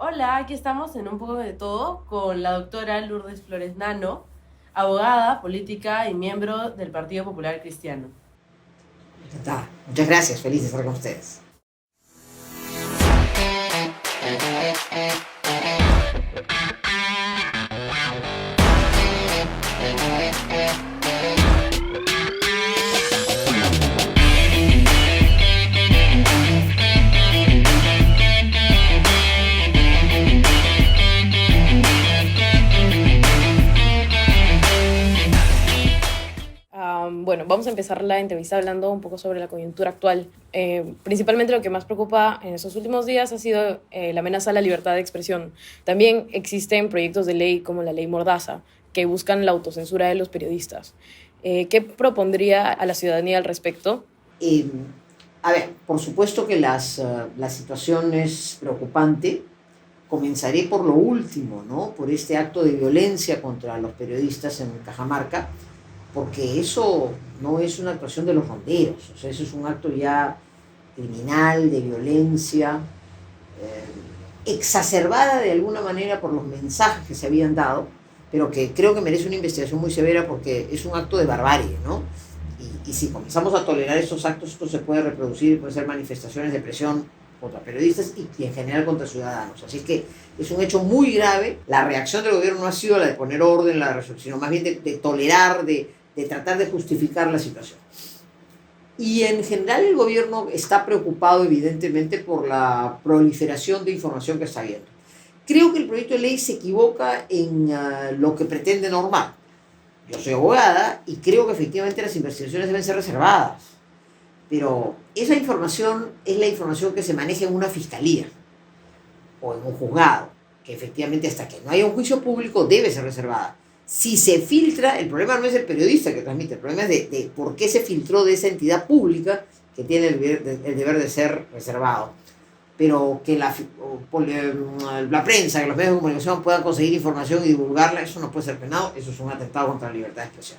Hola, aquí estamos en Un poco de todo con la doctora Lourdes Flores Nano, abogada, política y miembro del Partido Popular Cristiano. Encantada. Muchas gracias, feliz de estar con ustedes. Bueno, vamos a empezar la entrevista hablando un poco sobre la coyuntura actual. Principalmente lo que más preocupa en estos últimos días ha sido la amenaza a la libertad de expresión. También existen proyectos de ley como la ley Mordaza que buscan la autocensura de los periodistas. ¿Qué propondría a la ciudadanía al respecto? Por supuesto que la situación es preocupante. Comenzaré por lo último, ¿no? Por este acto de violencia contra los periodistas en Cajamarca, porque eso no es una actuación de los ronderos, o sea, eso es un acto ya criminal, de violencia, exacerbada de alguna manera por los mensajes que se habían dado, pero que creo que merece una investigación muy severa porque es un acto de barbarie, ¿no? Y si comenzamos a tolerar estos actos, esto se puede reproducir, puede ser manifestaciones de presión contra periodistas y en general contra ciudadanos. Así es que es un hecho muy grave. La reacción del gobierno no ha sido la de poner orden en la resolución, sino más bien de tolerar, de tratar de justificar la situación. Y en general el gobierno está preocupado evidentemente por la proliferación de información que está habiendo. Creo que el proyecto de ley se equivoca en lo que pretende normar. Yo soy abogada y creo que efectivamente las investigaciones deben ser reservadas, pero esa información es la información que se maneja en una fiscalía o en un juzgado, que efectivamente hasta que no haya un juicio público debe ser reservada. Si se filtra, el problema no es el periodista que transmite, el problema es de por qué se filtró de esa entidad pública que tiene el deber de ser reservado. Pero que la prensa, que los medios de comunicación puedan conseguir información y divulgarla, eso no puede ser penado, eso es un atentado contra la libertad de expresión.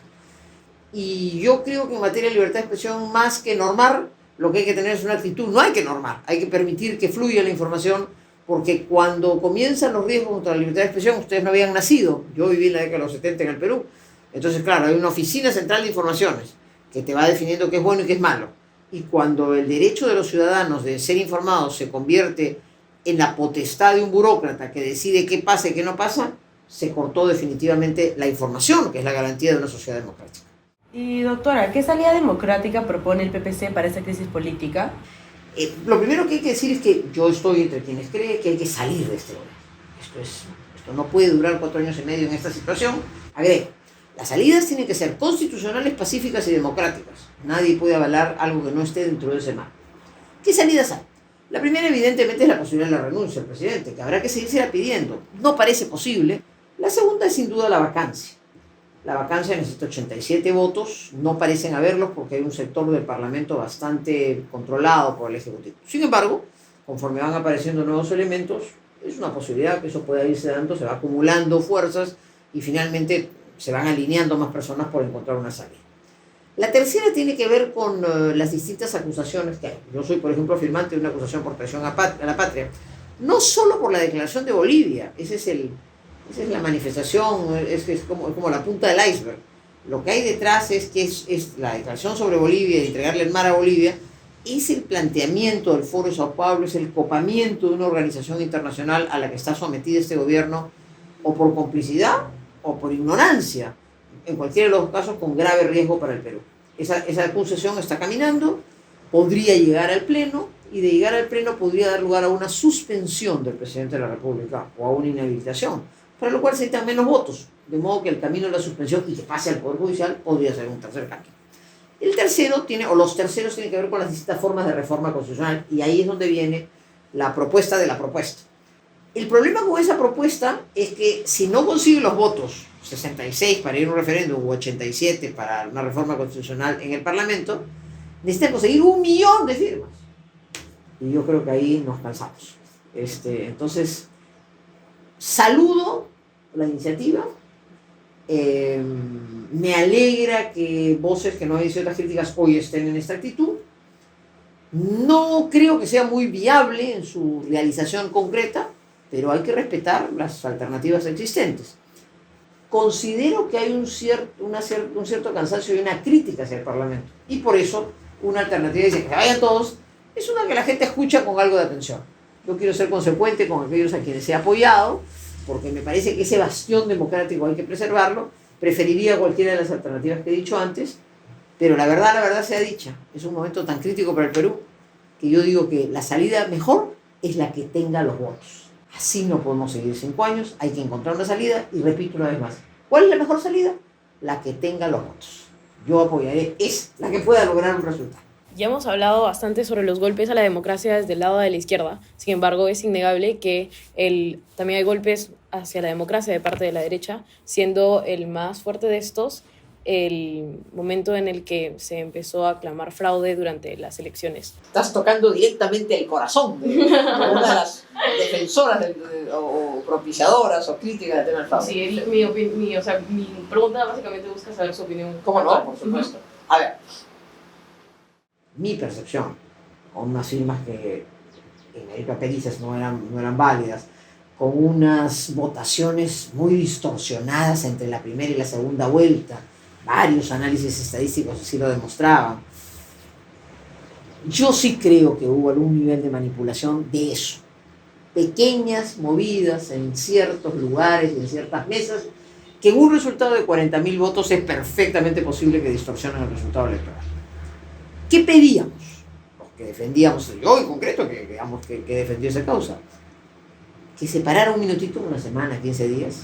Y yo creo que en materia de libertad de expresión, más que normar, lo que hay que tener es una actitud, no hay que normar, hay que permitir que fluya la información, porque cuando comienzan los riesgos contra la libertad de expresión, ustedes no habían nacido, yo viví en la década de los 70 en el Perú, entonces claro, hay una oficina central de informaciones que te va definiendo qué es bueno y qué es malo, y cuando el derecho de los ciudadanos de ser informados se convierte en la potestad de un burócrata que decide qué pasa y qué no pasa, se cortó definitivamente la información, que es la garantía de una sociedad democrática. Y doctora, ¿qué salida democrática propone el PPC para esta crisis política? Lo primero que hay que decir es que yo estoy entre quienes creen que hay que salir de este gobierno. Esto no puede durar 4 años y medio en esta situación. Agrego, las salidas tienen que ser constitucionales, pacíficas y democráticas. Nadie puede avalar algo que no esté dentro de ese marco. ¿Qué salidas hay? La primera, evidentemente, es la posibilidad de la renuncia del presidente, que habrá que seguirse pidiendo. No parece posible. La segunda es, sin duda, la vacancia. La vacancia necesita 87 votos, no parecen haberlos porque hay un sector del Parlamento bastante controlado por el Ejecutivo. Sin embargo, conforme van apareciendo nuevos elementos, es una posibilidad que eso pueda irse dando, se va acumulando fuerzas y finalmente se van alineando más personas por encontrar una salida. La tercera tiene que ver con las distintas acusaciones que hay. Yo soy, por ejemplo, firmante de una acusación por traición a la patria, no solo por la declaración de Bolivia, esa es la manifestación, es como la punta del iceberg. Lo que hay detrás es que es la declaración sobre Bolivia, de entregarle el mar a Bolivia, es el planteamiento del Foro de Sao Paulo, es el copamiento de una organización internacional a la que está sometido este gobierno, o por complicidad o por ignorancia, en cualquiera de los casos con grave riesgo para el Perú. Esa acusación está caminando, podría llegar al Pleno, y de llegar al Pleno podría dar lugar a una suspensión del presidente de la República o a una inhabilitación, para lo cual se necesitan menos votos, de modo que el camino de la suspensión y que pase al Poder Judicial podría ser un tercer camino. Los terceros tienen que ver con las distintas formas de reforma constitucional, y ahí es donde viene la propuesta de la propuesta. El problema con esa propuesta es que si no consigue los votos, 66 para ir a un referéndum u 87 para una reforma constitucional en el Parlamento, necesita conseguir 1 millón de firmas. Y yo creo que ahí nos cansamos. Entonces, saludo la iniciativa. Me alegra que voces que no han hecho otras críticas hoy estén en esta actitud. No creo que sea muy viable en su realización concreta. pero hay que respetar las alternativas existentes. Considero que hay un cierto cansancio y una crítica hacia el Parlamento. Y por eso una alternativa dice que vayan todos, es una que la gente escucha con algo de atención. Yo quiero ser consecuente con aquellos a quienes he apoyado, porque me parece que ese bastión democrático hay que preservarlo. Preferiría cualquiera de las alternativas que he dicho antes, pero la verdad sea dicha. Es un momento tan crítico para el Perú que yo digo que la salida mejor es la que tenga los votos. Así no podemos seguir 5 años, hay que encontrar una salida y repito una vez más, ¿cuál es la mejor salida? La que tenga los votos. Yo apoyaré la que pueda lograr un resultado. Ya hemos hablado bastante sobre los golpes a la democracia desde el lado de la izquierda. Sin embargo, es innegable que también hay golpes hacia la democracia de parte de la derecha, siendo el más fuerte de estos el momento en el que se empezó a clamar fraude durante las elecciones. Estás tocando directamente el corazón de una de las defensoras o propiciadoras o críticas del tema del fraude. Sí, mi pregunta básicamente busca saber su opinión. ¿Cómo no? Por supuesto. A ver, mi percepción, con unas firmas que en la pericias no eran válidas, con unas votaciones muy distorsionadas entre la primera y la segunda vuelta, varios análisis estadísticos así lo demostraban. Yo sí creo que hubo algún nivel de manipulación de eso. Pequeñas movidas en ciertos lugares y en ciertas mesas, que en un resultado de 40.000 votos es perfectamente posible que distorsionen el resultado electoral. ¿Qué pedíamos? Los que defendíamos, yo en concreto, que defendió esa causa, que se parara un minutito, una semana, 15 días,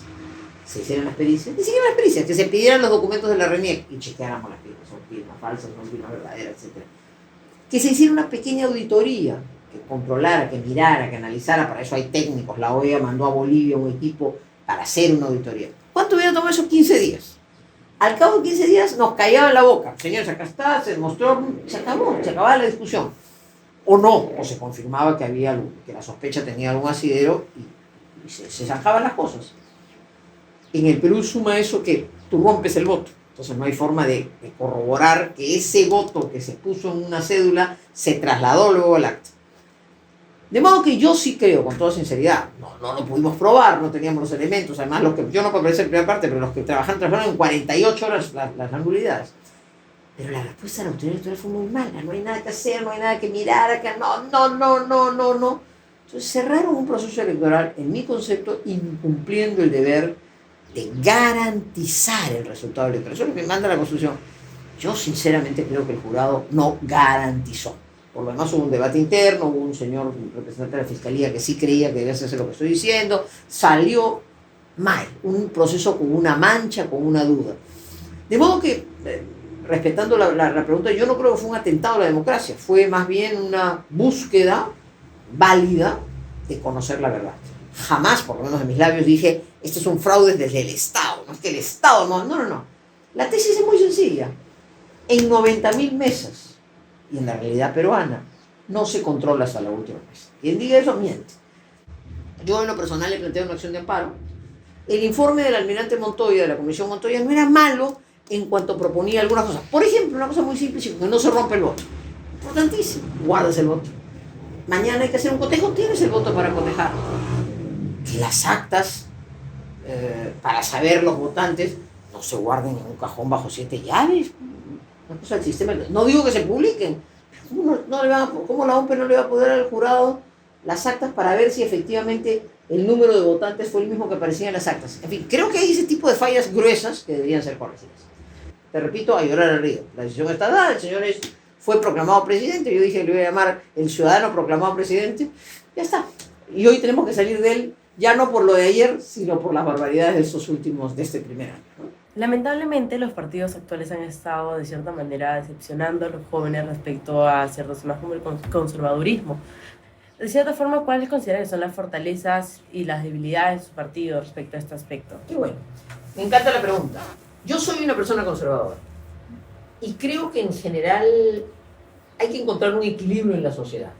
se hicieran las pericias, ni siquiera las pericias, que se pidieran los documentos de la RENIEC y chequeáramos las firmas, son firmas falsas, son firmas verdaderas, etc. Que se hiciera una pequeña auditoría, que controlara, que mirara, que analizara, para eso hay técnicos, la OEA mandó a Bolivia un equipo para hacer una auditoría. ¿Cuánto hubiera tomado esos 15 días? Al cabo de 15 días nos callaban la boca, señores, acá está, se demostró, se acababa la discusión. O no, o se confirmaba que la sospecha tenía algún asidero y se zanjaban las cosas. En el Perú suma eso que tú rompes el voto, entonces no hay forma de corroborar que ese voto que se puso en una cédula se trasladó luego al acta. De modo que yo sí creo, con toda sinceridad, no lo pudimos probar, no teníamos los elementos, además yo no puedo aparecer en primera parte, pero los que trabajaron en 48 horas las nulidades. Pero la respuesta de la autoridad electoral fue muy mala, no hay nada que hacer, no hay nada que mirar, acá, no. Entonces cerraron un proceso electoral, en mi concepto, incumpliendo el deber de garantizar el resultado electoral. Eso es lo que manda la Constitución. Yo sinceramente creo que el jurado no garantizó. Por lo demás hubo un debate interno, hubo un señor representante de la Fiscalía que sí creía que debía hacerse lo que estoy diciendo, salió mal, un proceso con una mancha, con una duda. De modo que, respetando la pregunta, yo no creo que fue un atentado a la democracia, fue más bien una búsqueda válida de conocer la verdad. Jamás, por lo menos en mis labios, dije, esto es un fraude desde el Estado, no es que el Estado no. La tesis es muy sencilla. En 90.000 mesas, y en la realidad peruana, no se controla hasta la última mesa. Quien diga eso, miente. Yo en lo personal le planteé una acción de amparo. El informe del almirante Montoya, de la Comisión Montoya, no era malo en cuanto proponía algunas cosas. Por ejemplo, una cosa muy simple, que no se rompe el voto. Importantísimo, guardas el voto. Mañana hay que hacer un cotejo, tienes el voto para cotejar. Que las actas, para saber los votantes, no se guarden en un cajón bajo 7 llaves. Una cosa del sistema. No digo que se publiquen. ¿Cómo la OMPE no le va a poder al jurado las actas para ver si efectivamente el número de votantes fue el mismo que aparecía en las actas? En fin, creo que hay ese tipo de fallas gruesas que deberían ser corregidas. Te repito, a llorar al río. La decisión está dada, el señor fue proclamado presidente, yo dije, le voy a llamar el ciudadano proclamado presidente, ya está. Y hoy tenemos que salir de él, ya no por lo de ayer, sino por las barbaridades de este primer año, ¿no? Lamentablemente, los partidos actuales han estado, de cierta manera, decepcionando a los jóvenes respecto a ciertos temas como el conservadurismo. De cierta forma, ¿cuáles consideran que son las fortalezas y las debilidades de su partido respecto a este aspecto? Qué bueno. Me encanta la pregunta. Yo soy una persona conservadora y creo que en general hay que encontrar un equilibrio en la sociedad.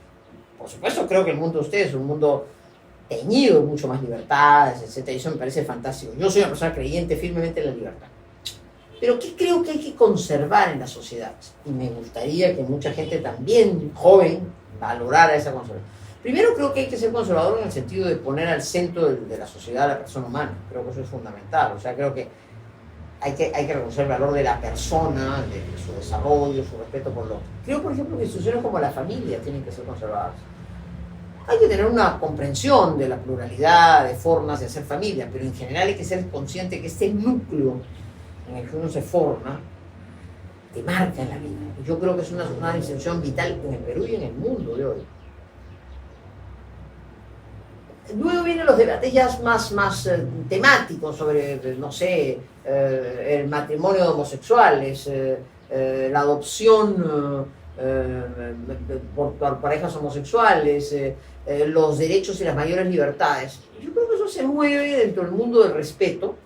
Por supuesto, creo que el mundo de ustedes es un mundo teñido, mucho más libertades, etc. Y eso me parece fantástico. Yo soy una persona creyente firmemente en la libertad. Pero ¿qué creo que hay que conservar en la sociedad? Y me gustaría que mucha gente también joven valorara esa conservación. Primero creo que hay que ser conservador en el sentido de poner al centro de la sociedad a la persona humana. Creo que eso es fundamental. O sea, creo que hay que reconocer el valor de la persona, de su desarrollo, su respeto por lo... Creo, por ejemplo, que instituciones como la familia tienen que ser conservadas. Hay que tener una comprensión de la pluralidad de formas de hacer familia, pero en general hay que ser consciente que este núcleo en el que uno se forma te marca en la vida. Y yo creo que es una institución vital en el Perú y en el mundo de hoy. Luego vienen los debates ya más temáticos sobre, no sé, el matrimonio de homosexuales, la adopción por parejas homosexuales, los derechos y las mayores libertades. Yo creo que eso se mueve dentro del mundo del respeto.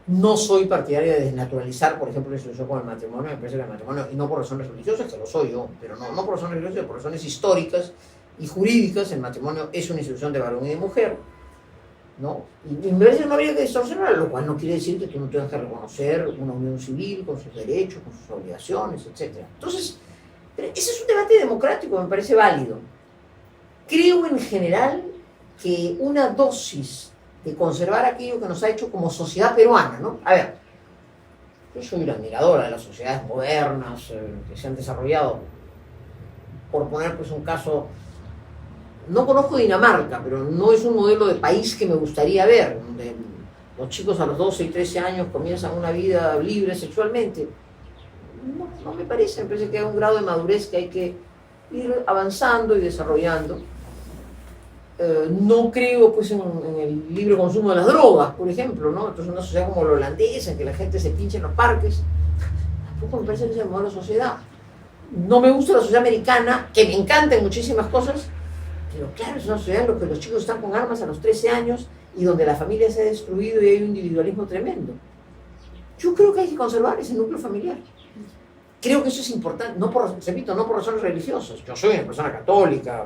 No soy partidaria de desnaturalizar, por ejemplo, la institución con el matrimonio. Me parece que el matrimonio, y no por razones religiosas, que lo soy yo, pero no por razones religiosas, por razones históricas y jurídicas, el matrimonio es una institución de varón y de mujer, ¿no? Y me parece que no habría que distorsionarlo, lo cual no quiere decir que tú no tengas que reconocer una unión civil con sus derechos, con sus obligaciones, etc. Entonces, ese es un debate democrático, me parece válido. Creo en general que una dosis de conservar aquello que nos ha hecho como sociedad peruana, ¿no? A ver, yo soy una admiradora de las sociedades modernas que se han desarrollado. Por poner pues un caso, no conozco Dinamarca, pero no es un modelo de país que me gustaría ver, donde los chicos a los 12 y 13 años comienzan una vida libre sexualmente. No me parece que hay un grado de madurez que hay que ir avanzando y desarrollando. No creo pues en el libre consumo de las drogas, por ejemplo, ¿no? Entonces una sociedad como la holandesa, en que la gente se pinche en los parques, tampoco me parece que sea el modelo de sociedad. No me gusta la sociedad americana, que me encanta en muchísimas cosas, pero claro, es una sociedad en la que los chicos están con armas a los 13 años y donde la familia se ha destruido y hay un individualismo tremendo. Yo creo que hay que conservar ese núcleo familiar. Creo que eso es importante, no por razones religiosas. Yo soy una persona católica,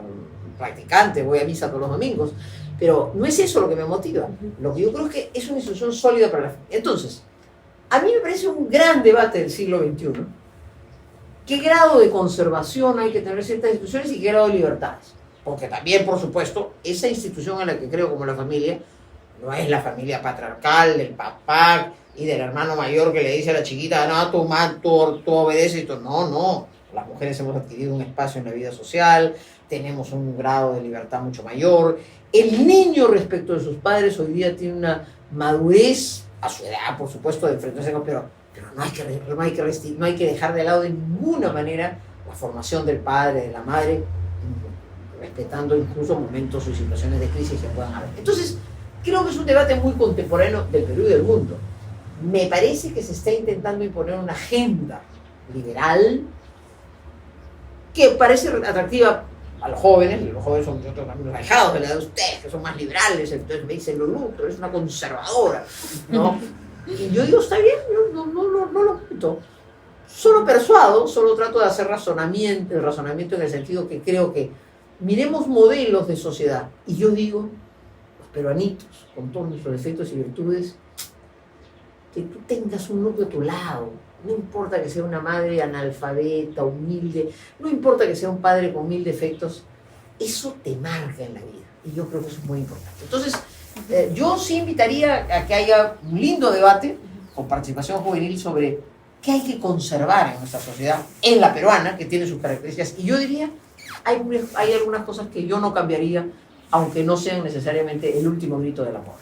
practicante, voy a misa todos los domingos, pero no es eso lo que me motiva. Lo que yo creo es que es una institución sólida para la familia. Entonces, a mí me parece un gran debate del siglo XXI. ¿Qué grado de conservación hay que tener ciertas instituciones y qué grado de libertades? Porque también, por supuesto, esa institución en la que creo como la familia, no es la familia patriarcal del papá y del hermano mayor que le dice a la chiquita, no, tú obedeces y tú. No. Las mujeres hemos adquirido un espacio en la vida social, tenemos un grado de libertad mucho mayor. El niño respecto de sus padres hoy día tiene una madurez, a su edad, por supuesto, de enfrentarse con, pero no hay que dejar de lado de ninguna manera la formación del padre, de la madre, respetando incluso momentos o situaciones de crisis que puedan haber. Entonces, creo que es un debate muy contemporáneo del Perú y del mundo. Me parece que se está intentando imponer una agenda liberal que parece atractiva a los jóvenes son otros también alejados de la edad de ustedes, que son más liberales, entonces me dicen, tú eres una conservadora, ¿no? Y yo digo, está bien, yo no lo cuento. Solo persuado, solo trato de hacer el razonamiento en el sentido que creo que miremos modelos de sociedad. Y yo digo, los peruanitos, con todos nuestros defectos y virtudes, que tú tengas un núcleo a tu lado. No importa que sea una madre analfabeta, humilde, no importa que sea un padre con 1000 defectos, eso te marca en la vida. Y yo creo que eso es muy importante. Entonces, yo sí invitaría a que haya un lindo debate con participación juvenil sobre qué hay que conservar en nuestra sociedad, en la peruana, que tiene sus características. Y yo diría, hay algunas cosas que yo no cambiaría, aunque no sean necesariamente el último grito del amor.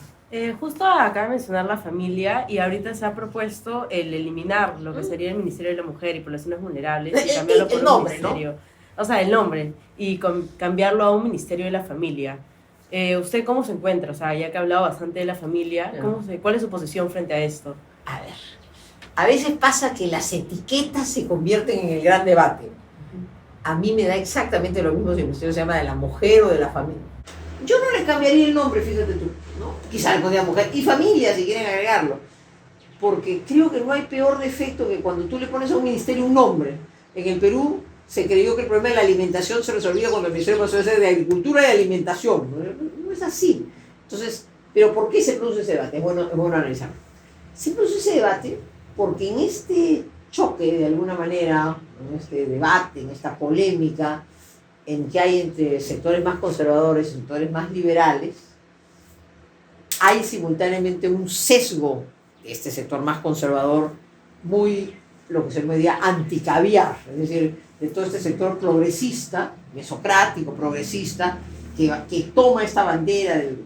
Justo acaba de mencionar la familia y ahorita se ha propuesto el eliminar lo que sería el Ministerio de la Mujer y Poblaciones Vulnerables y cambiarlo por el nombre, un ministerio, ¿no? O sea, el nombre y cambiarlo a un Ministerio de la Familia. ¿Usted cómo se encuentra? O sea, ya que ha hablado bastante de la familia, ¿cuál es su posición frente a esto? A ver, a veces pasa que las etiquetas se convierten en el gran debate. A mí me da exactamente lo mismo si el ministerio se llama de la mujer o de la familia. Yo no le cambiaría el nombre, fíjate tú, ¿no? Quizá le pondría mujer y familia si quieren agregarlo. Porque creo que no hay peor defecto que cuando tú le pones a un ministerio un nombre. En el Perú se creyó que el problema de la alimentación se resolvía cuando el ministerio pasó a ser de agricultura y alimentación. No es así. Entonces, ¿pero por qué se produce ese debate? Es bueno analizarlo. Se produce ese debate porque en este choque, de alguna manera, en este debate, en esta polémica, en que hay entre sectores más conservadores y sectores más liberales, hay simultáneamente un sesgo de este sector más conservador muy, lo que se me diría, anticaviar, es decir, de todo este sector progresista, mesocrático, progresista, que toma esta bandera del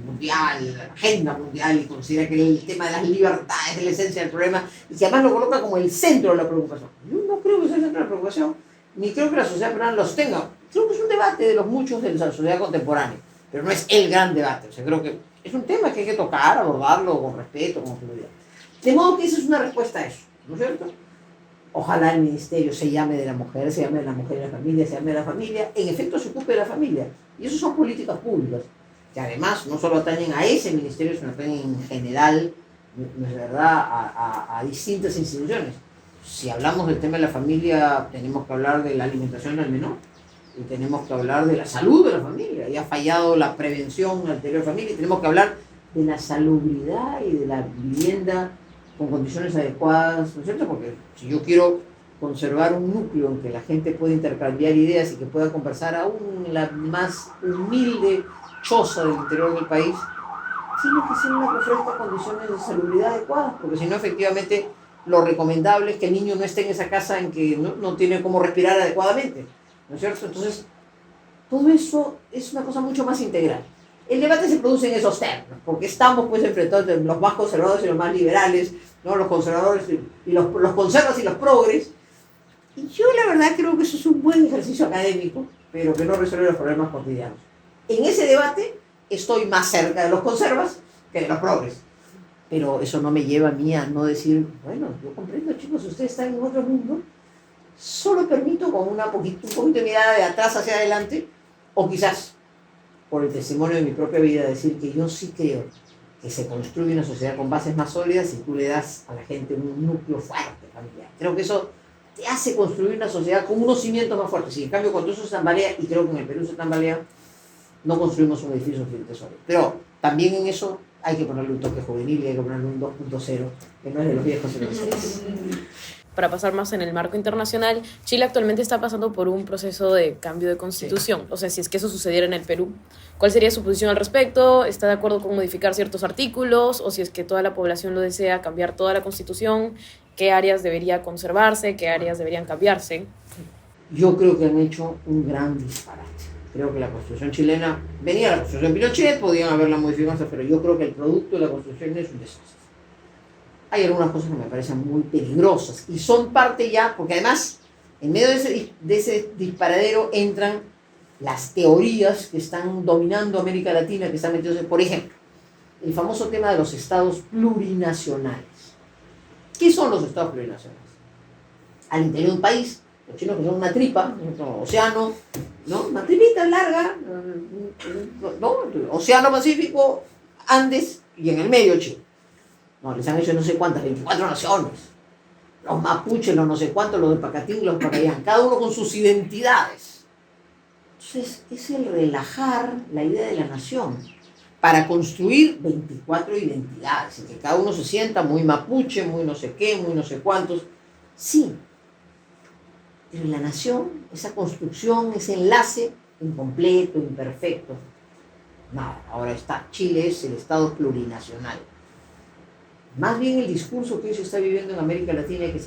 mundial, la agenda mundial, y considera que el tema de las libertades es la esencia del problema, y que además lo coloca como el centro de la preocupación. Yo no creo que sea el centro de la preocupación, ni creo que la sociedad peruana los tenga. Creo que es un debate de los muchos de la sociedad contemporánea, pero no es el gran debate. O sea, creo que es un tema que hay que tocar, abordarlo con respeto, con seguridad. De modo que esa es una respuesta a eso, ¿no es cierto? Ojalá el ministerio se llame de la mujer, se llame de la mujer y la familia, se llame de la familia, en efecto se ocupe de la familia. Y eso son políticas públicas, que además no solo atañen a ese ministerio, sino atañen en general, ¿no es verdad?, a distintas instituciones. Si hablamos del tema de la familia, tenemos que hablar de la alimentación del menor, y tenemos que hablar de la salud de la familia, y ha fallado la prevención en la anterior familia, y tenemos que hablar de la salubridad y de la vivienda con condiciones adecuadas, ¿no es cierto? Porque si yo quiero conservar un núcleo en que la gente pueda intercambiar ideas y que pueda conversar aún en la más humilde choza del interior del país, tiene que ser una que ofrezca condiciones de salubridad adecuadas, porque si no, efectivamente, lo recomendable es que el niño no esté en esa casa en que no tiene cómo respirar adecuadamente, ¿no es cierto? Entonces, todo eso es una cosa mucho más integral. El debate se produce en esos términos, porque estamos pues enfrentados entre los más conservadores y los más liberales, ¿no? Los conservadores y los conservas y los progres. Y yo la verdad creo que eso es un buen ejercicio académico, pero que no resuelve los problemas cotidianos. En ese debate estoy más cerca de los conservas que de los progres. Pero eso no me lleva a mí a no decir, bueno, yo comprendo, chicos, ustedes están en otro mundo, solo permito con un poquito de mirada de atrás hacia adelante, o quizás por el testimonio de mi propia vida, decir que yo sí creo que se construye una sociedad con bases más sólidas si tú le das a la gente un núcleo fuerte familiar. Creo que eso te hace construir una sociedad con unos cimientos más fuertes. Y en cambio, cuando eso se tambalea, y creo que en el Perú se tambalea, no construimos un edificio suficientemente sólido. Pero también en eso hay que ponerle un toque juvenil y hay que ponerle un 2.0, que no es de los viejos, sino de los jóvenes. Para pasar más en el marco internacional, Chile actualmente está pasando por un proceso de cambio de constitución. Sí. O sea, si es que eso sucediera en el Perú, ¿cuál sería su posición al respecto? ¿Está de acuerdo con modificar ciertos artículos? ¿O si es que toda la población lo desea, cambiar toda la constitución? ¿Qué áreas debería conservarse? ¿Qué áreas deberían cambiarse? Yo creo que han hecho un gran disparate. Creo que la constitución chilena, venía la constitución de Pinochet, podían haberla modificado, pero yo creo que el producto de la constitución es un desastre. Hay algunas cosas que me parecen muy peligrosas y son parte ya, porque además en medio de ese disparadero entran las teorías que están dominando América Latina, que están metidos, por ejemplo, el famoso tema de los estados plurinacionales. ¿Qué son los estados plurinacionales? Al interior de un país, los chinos que son una tripa, un océano, ¿no? Una tripita larga, ¿no? Océano Pacífico, Andes y en el medio Chile. No, les han hecho no sé cuántas, 24 naciones. Los mapuches, los no sé cuántos, los de Pacatín, los de Pacayán, cada uno con sus identidades. Entonces, es el relajar la idea de la nación para construir 24 identidades, en que cada uno se sienta muy mapuche, muy no sé qué, muy no sé cuántos. Sí, pero en la nación, esa construcción, ese enlace incompleto, imperfecto. Nada, ahora está, Chile es el Estado plurinacional. Más bien el discurso que hoy se está viviendo en América Latina y que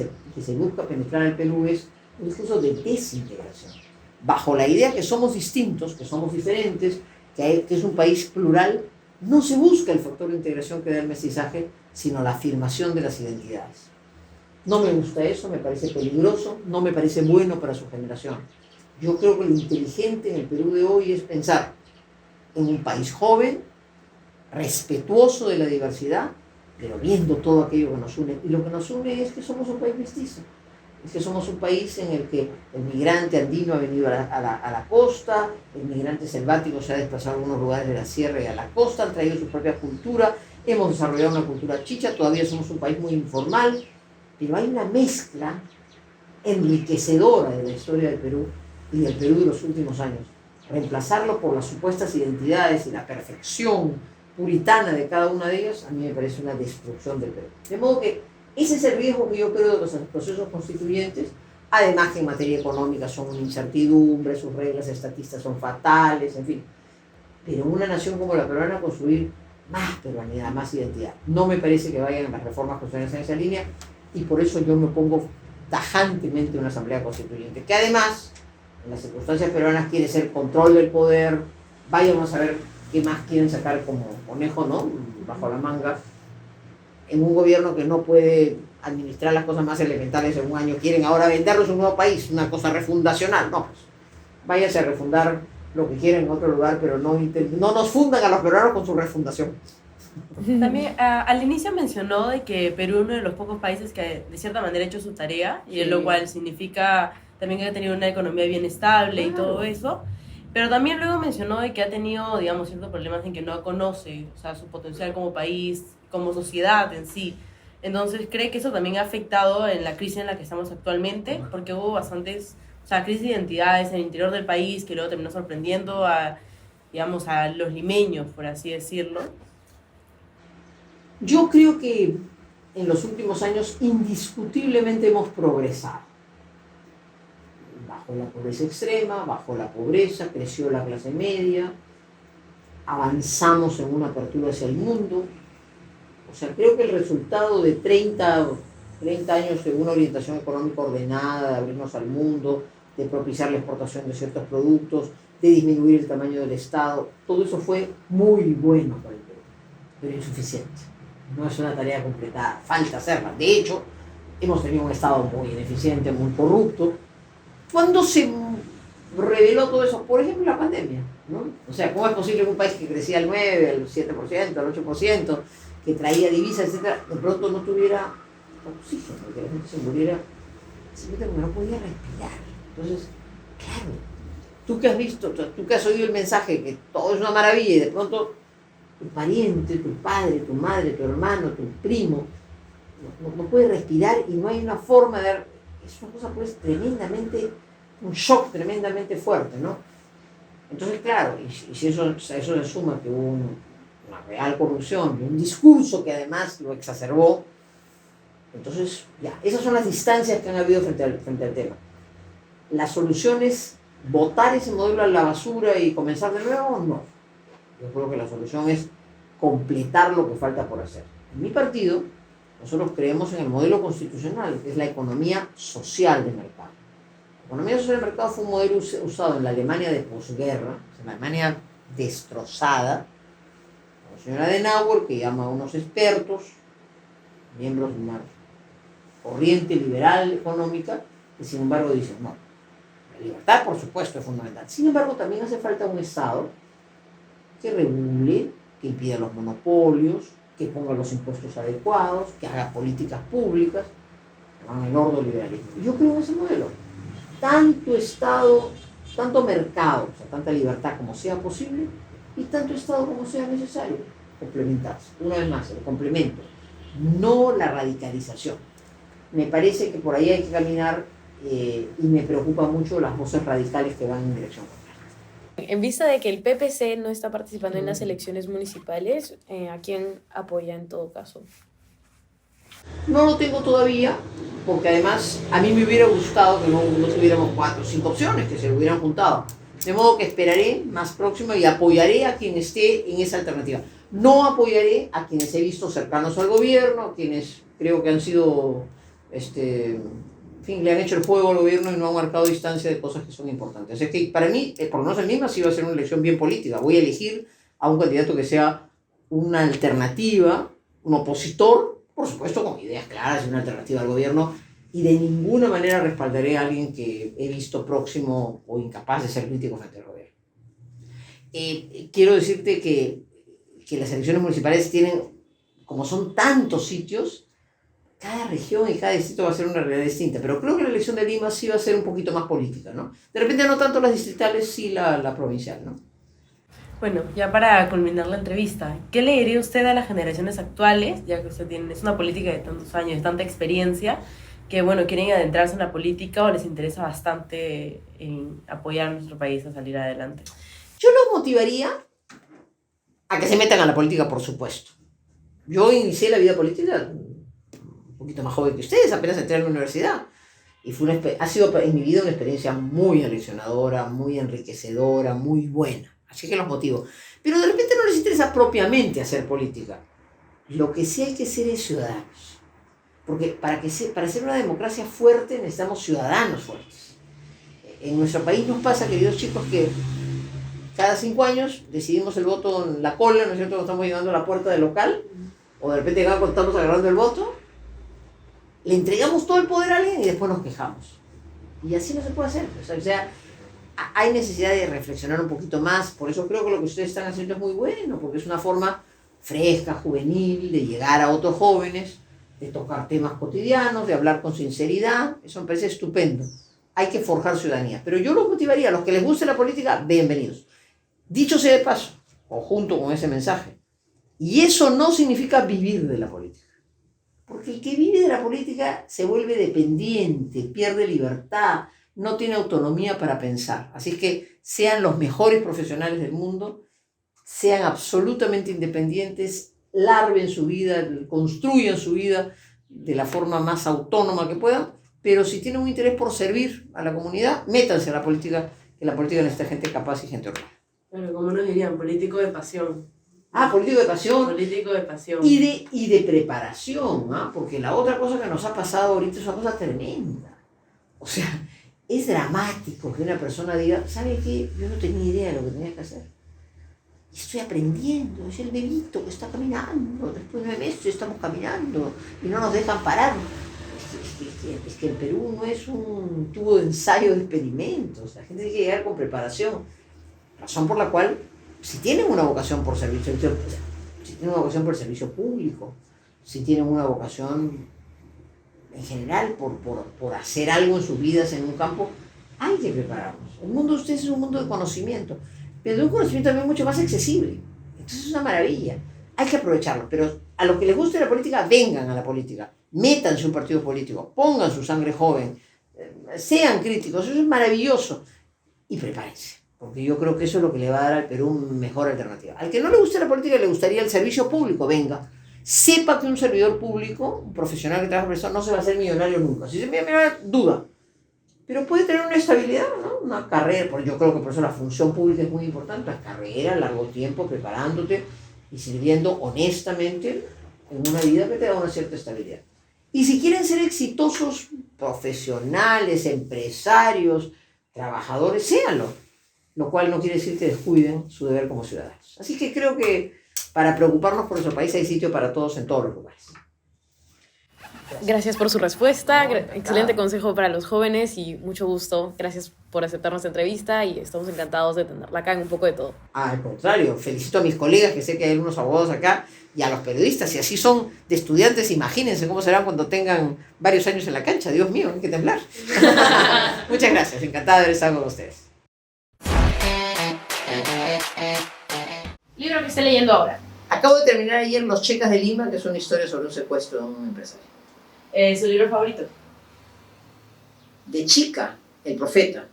se busca penetrar en el Perú es un discurso de desintegración, bajo la idea que somos distintos, que somos diferentes, que es un país plural. No se busca el factor de integración que da el mestizaje, sino la afirmación de las identidades. No me gusta eso, me parece peligroso, no me parece bueno para su generación. Yo creo que lo inteligente en el Perú de hoy es pensar en un país joven, respetuoso de la diversidad, pero viendo todo aquello que nos une. Y lo que nos une es que somos un país mestizo. Es que somos un país en el que el migrante andino ha venido a la costa, el migrante selvático se ha desplazado a algunos lugares de la sierra y a la costa, han traído su propia cultura, hemos desarrollado una cultura chicha, todavía somos un país muy informal, pero hay una mezcla enriquecedora de la historia del Perú y del Perú de los últimos años. Reemplazarlo por las supuestas identidades y la perfección puritana de cada una de ellas, a mí me parece una destrucción del Perú. De modo que ese es el riesgo que yo creo de los procesos constituyentes, Además que en materia económica son una incertidumbre, sus reglas estatistas son fatales, en fin. Pero en una nación como la peruana construir más peruanidad, más identidad. No me parece que vayan las reformas constitucionales en esa línea y por eso yo me opongo tajantemente a una asamblea constituyente, que además, en las circunstancias peruanas, quiere ser control del poder. Vayamos a ver qué más quieren sacar como conejo, ¿no?, bajo la manga. En un gobierno que no puede administrar las cosas más elementales en un año, quieren ahora vendernos un nuevo país, una cosa refundacional. No, pues váyase a refundar lo que quieran en otro lugar, pero no nos fundan a los peruanos con su refundación. También al inicio mencionó de que Perú es uno de los pocos países que de cierta manera ha hecho su tarea, y lo cual significa también que ha tenido una economía bien estable y todo eso, pero también luego mencionó de que ha tenido, digamos, ciertos problemas en que no conoce, o sea, su potencial como país, como sociedad en sí. Entonces, ¿cree que eso también ha afectado en la crisis en la que estamos actualmente? Porque hubo bastantes, o sea, crisis de identidades en el interior del país que luego terminó sorprendiendo a, digamos, a los limeños, por así decirlo. Yo creo que en los últimos años indiscutiblemente hemos progresado. Bajó la pobreza extrema, bajó la pobreza, creció la clase media, avanzamos en una apertura hacia el mundo. O sea, creo que el resultado de 30 años de una orientación económica ordenada, de abrirnos al mundo, de propiciar la exportación de ciertos productos, de disminuir el tamaño del Estado, todo eso fue muy bueno para el Perú, pero insuficiente. No es una tarea completada, falta hacerla. De hecho, hemos tenido un Estado muy ineficiente, muy corrupto. ¿Cuándo se reveló todo eso? Por ejemplo, la pandemia, ¿no? O sea, ¿cómo es posible que un país que crecía al 9, al 7%, al 8%, que traía divisas, etcétera, de pronto no tuviera oxígeno, que la gente se muriera simplemente porque no podía respirar? Entonces, claro, tú que has visto, tú que has oído el mensaje que todo es una maravilla y de pronto tu pariente, tu padre, tu madre, tu hermano, tu primo no puede respirar y no hay una forma de ver. Es una cosa pues tremendamente, un shock tremendamente fuerte, ¿no? Entonces, claro, y si eso se suma que hubo una real corrupción y un discurso que además lo exacerbó, entonces ya, esas son las distancias que han habido frente al tema. ¿La solución es botar ese modelo a la basura y comenzar de nuevo? No. Yo creo que la solución es completar lo que falta por hacer. En mi partido, nosotros creemos en el modelo constitucional, que es la economía social de mercado. La economía social de mercado fue un modelo usado en la Alemania de posguerra, en la Alemania destrozada, la señora Adenauer, que llama a unos expertos, miembros de una corriente liberal económica, que sin embargo dicen, no, la libertad por supuesto es fundamental. Sin embargo, también hace falta un Estado que regule, que impida los monopolios, que ponga los impuestos adecuados, que haga políticas públicas, que van en el ordoliberalismo. Yo creo en ese modelo. Tanto Estado, tanto mercado, o sea, tanta libertad como sea posible, y tanto Estado como sea necesario, complementarse. Una vez más, el complemento, no la radicalización. Me parece que por ahí hay que caminar y me preocupa mucho las voces radicales que van en dirección contraria. En vista de que el PPC no está participando en las elecciones municipales, ¿a quién apoya en todo caso? No lo tengo todavía, porque además a mí me hubiera gustado que no tuviéramos 4 o 5 opciones, que se hubieran juntado. De modo que esperaré más próximo y apoyaré a quien esté en esa alternativa. No apoyaré a quienes he visto cercanos al gobierno, quienes creo que han sido, en fin, le han hecho el juego al gobierno y no han marcado distancia de cosas que son importantes. Es que para mí, por lo menos en misma, sí va a ser una elección bien política. Voy a elegir a un candidato que sea una alternativa, un opositor, por supuesto con ideas claras y una alternativa al gobierno, y de ninguna manera respaldaré a alguien que he visto próximo o incapaz de ser crítico frente al gobierno. Quiero decirte que las elecciones municipales tienen, como son tantos sitios, cada región y cada distrito va a ser una realidad distinta, pero creo que la elección de Lima sí va a ser un poquito más política, ¿no? De repente no tanto las distritales, sí la provincial, ¿no? Bueno, ya para culminar la entrevista, ¿qué le diría usted a las generaciones actuales, ya que usted es una política de tantos años, de tanta experiencia, que bueno, quieren adentrarse en la política o les interesa bastante en apoyar a nuestro país a salir adelante? Yo los motivaría a que se metan a la política, por supuesto. Yo inicié la vida política un poquito más joven que ustedes, apenas entré en la universidad. Y ha sido en mi vida una experiencia muy aleccionadora, muy enriquecedora, muy buena. Así que los motivo. Pero de repente no les interesa propiamente hacer política. Lo que sí hay que ser es ciudadanos. Porque para ser una democracia fuerte necesitamos ciudadanos fuertes. En nuestro país nos pasa, queridos chicos, que cada 5 años decidimos el voto en la cola, ¿no es cierto? Nos estamos llegando a la puerta del local, o de repente cuando estamos agarrando el voto, le entregamos todo el poder a alguien y después nos quejamos. Y así no se puede hacer. O sea, hay necesidad de reflexionar un poquito más. Por eso creo que lo que ustedes están haciendo es muy bueno, porque es una forma fresca, juvenil, de llegar a otros jóvenes, de tocar temas cotidianos, de hablar con sinceridad. Eso me parece estupendo. Hay que forjar ciudadanía. Pero yo los motivaría, a los que les guste la política, bienvenidos. Dicho sea de paso, o junto con ese mensaje, y eso no significa vivir de la política. Porque el que vive de la política se vuelve dependiente, pierde libertad, no tiene autonomía para pensar. Así es que sean los mejores profesionales del mundo, sean absolutamente independientes, larven su vida, construyan su vida de la forma más autónoma que puedan, pero si tienen un interés por servir a la comunidad, métanse a la política, que la política necesita gente capaz y gente honrada. Bueno, como nos dirían, político de pasión. Político de pasión. Político de pasión. Y de preparación, porque la otra cosa que nos ha pasado ahorita es una cosa tremenda. O sea, es dramático que una persona diga, ¿sabe qué? Yo no tenía idea de lo que tenía que hacer. Estoy aprendiendo, es el bebito que está caminando, después de 9 meses estamos caminando y no nos dejan parar. Es que en Perú no es un tubo de ensayo de experimentos, la gente tiene que llegar con preparación, razón por la cual, si tienen una vocación por servicio, si tienen una vocación por el servicio público, si tienen una vocación en general por hacer algo en sus vidas en un campo, hay que prepararnos. El mundo de ustedes es un mundo de conocimiento, pero de un conocimiento también mucho más accesible. Entonces es una maravilla. Hay que aprovecharlo, pero a los que les guste la política, vengan a la política, métanse un partido político, pongan su sangre joven, sean críticos, eso es maravilloso. Y prepárense, porque yo creo que eso es lo que le va a dar al Perú una mejor alternativa. Al que no le guste la política y le gustaría el servicio público, venga. Sepa que un servidor público, un profesional que trabaja por eso, no se va a hacer millonario nunca. Si se millonario, duda. Pero puede tener una estabilidad, ¿no? Una carrera, porque yo creo que por eso la función pública es muy importante, la carrera, largo tiempo, preparándote y sirviendo honestamente en una vida que te da una cierta estabilidad. Y si quieren ser exitosos profesionales, empresarios, trabajadores, séanlo. Lo cual no quiere decir que descuiden su deber como ciudadanos. Así que creo que para preocuparnos por nuestro país hay sitio para todos en todos los lugares. Gracias por su respuesta, excelente consejo para los jóvenes y mucho gusto. Gracias por aceptar nuestra entrevista y estamos encantados de tenerla acá en un poco de todo. Al contrario, felicito a mis colegas, que sé que hay algunos abogados acá, y a los periodistas, si así son de estudiantes, imagínense cómo serán cuando tengan varios años en la cancha. Dios mío, hay que temblar. Muchas gracias, encantada de haber estado con ustedes. Libro que esté leyendo ahora. Acabo de terminar ayer Los Checas de Lima, que es una historia sobre un secuestro de un empresario. ¿Su libro favorito? De chica, El Profeta.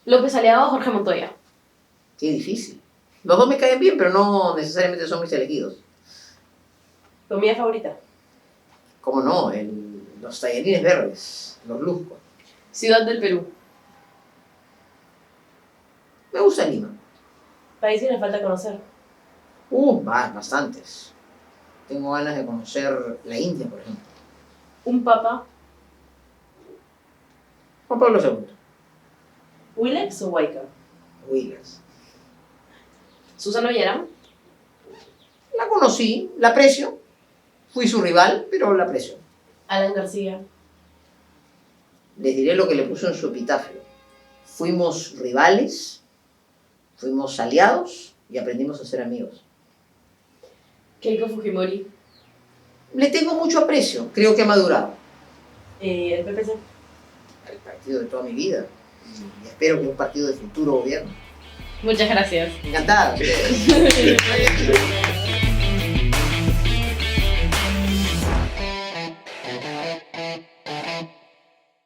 López Aliaga o Jorge Montoya. Qué difícil. Los dos me caen bien, pero no necesariamente son mis elegidos. ¿Comida favorita? ¿Cómo no? Los tallarines verdes, los luscos. Ciudad del Perú. Me gusta Lima. ¿País que le falta conocer? Bastantes. Tengo ganas de conocer la India, por ejemplo. Un papa. Juan Pablo II. ¿Willex o Huayca? Williams. Susana Villarán. La conocí, la aprecio. Fui su rival, pero la aprecio. Alan García. Les diré lo que le puso en su epitafio. Fuimos rivales, fuimos aliados y aprendimos a ser amigos. Keiko Fujimori. Le tengo mucho aprecio, creo que ha madurado. ¿El PPC? El partido de toda mi vida. Y espero que un partido de futuro gobierno. Muchas gracias. Encantada.